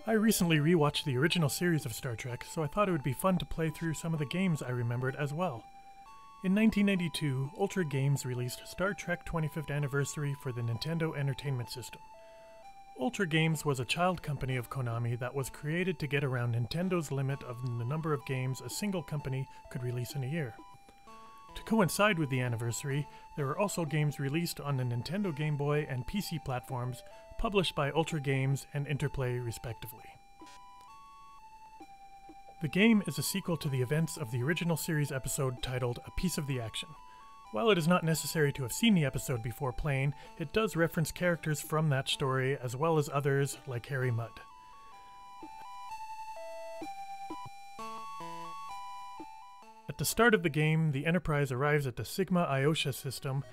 I recently rewatched the original series of Star Trek, so I thought it would be fun to play through some of the games I remembered as well. In 1992, Ultra Games released Star Trek 25th Anniversary for the Nintendo Entertainment System. Ultra Games was a child company of Konami that was created to get around Nintendo's limit of the number of games a single company could release in a year. To coincide with the anniversary, there were also games released on the Nintendo Game Boy and PC platforms, published by Ultra Games and Interplay respectively. The game is a sequel to the events of the original series episode titled A Piece of the Action. While it is not necessary to have seen the episode before playing, it does reference characters from that story as well as others like Harry Mudd. At the start of the game, the Enterprise arrives at the Sigma Iosha system,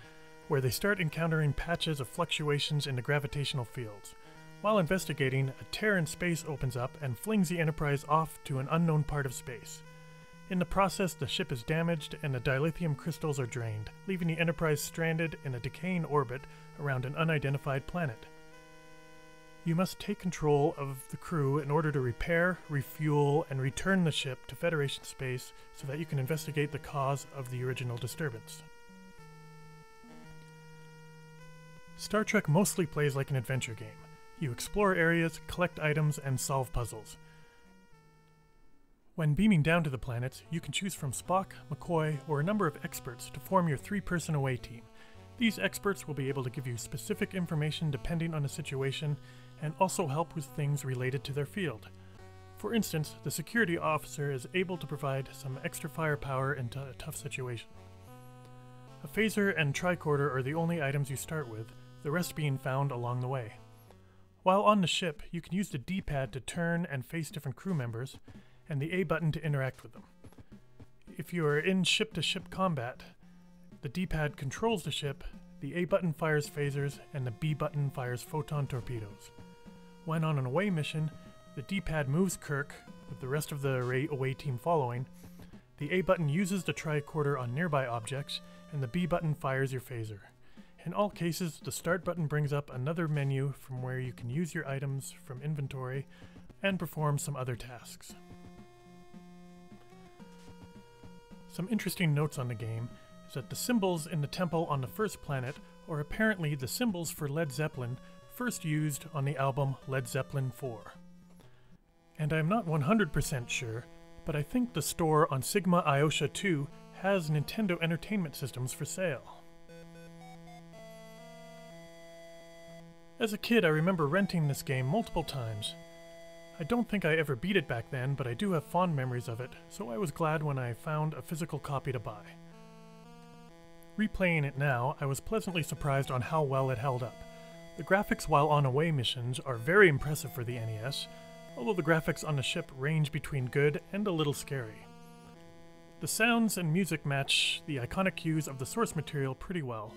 where they start encountering patches of fluctuations in the gravitational fields. While investigating, a tear in space opens up and flings the Enterprise off to an unknown part of space. In the process, the ship is damaged and the dilithium crystals are drained, leaving the Enterprise stranded in a decaying orbit around an unidentified planet. You must take control of the crew in order to repair, refuel, and return the ship to Federation space so that you can investigate the cause of the original disturbance. Star Trek mostly plays like an adventure game. You explore areas, collect items, and solve puzzles. When beaming down to the planets, you can choose from Spock, McCoy, or a number of experts to form your three-person away team. These experts will be able to give you specific information depending on the situation, and also help with things related to their field. For instance, the security officer is able to provide some extra firepower in a tough situation. A phaser and tricorder are the only items you start with, the rest being found along the way. While on the ship, you can use the D-pad to turn and face different crew members, and the A button to interact with them. If you are in ship-to-ship combat, the D-pad controls the ship, the A button fires phasers, and the B button fires photon torpedoes. When on an away mission, the D-pad moves Kirk, with the rest of the away team following. The A button uses the tricorder on nearby objects, and the B button fires your phaser. In all cases, the Start button brings up another menu from where you can use your items from inventory and perform some other tasks. Some interesting notes on the game is that the symbols in the temple on the first planet are apparently the symbols for Led Zeppelin first used on the album Led Zeppelin 4. And I'm not 100% sure, but I think the store on Sigma Iosha 2 has Nintendo Entertainment Systems for sale. As a kid, I remember renting this game multiple times. I don't think I ever beat it back then, but I do have fond memories of it, so I was glad when I found a physical copy to buy. Replaying it now, I was pleasantly surprised on how well it held up. The graphics while on away missions are very impressive for the NES, although the graphics on the ship range between good and a little scary. The sounds and music match the iconic cues of the source material pretty well.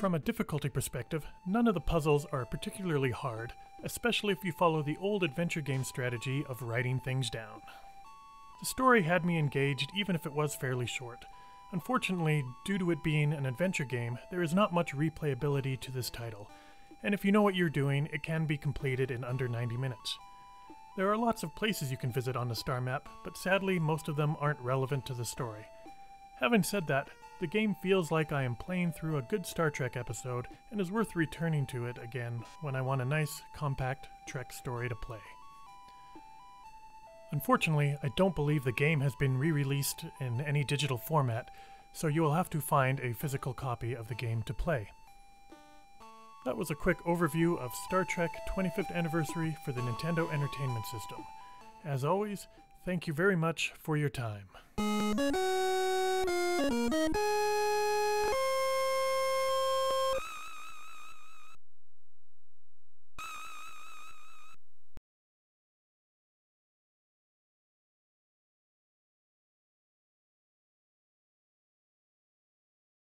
From a difficulty perspective, none of the puzzles are particularly hard, especially if you follow the old adventure game strategy of writing things down. The story had me engaged even if it was fairly short. Unfortunately, due to it being an adventure game, there is not much replayability to this title, and if you know what you're doing, it can be completed in under 90 minutes. There are lots of places you can visit on the star map, but sadly most of them aren't relevant to the story. Having said that, the game feels like I am playing through a good Star Trek episode and is worth returning to it again when I want a nice, compact Trek story to play. Unfortunately, I don't believe the game has been re-released in any digital format, so you will have to find a physical copy of the game to play. That was a quick overview of Star Trek 25th Anniversary for the Nintendo Entertainment System. As always, thank you very much for your time.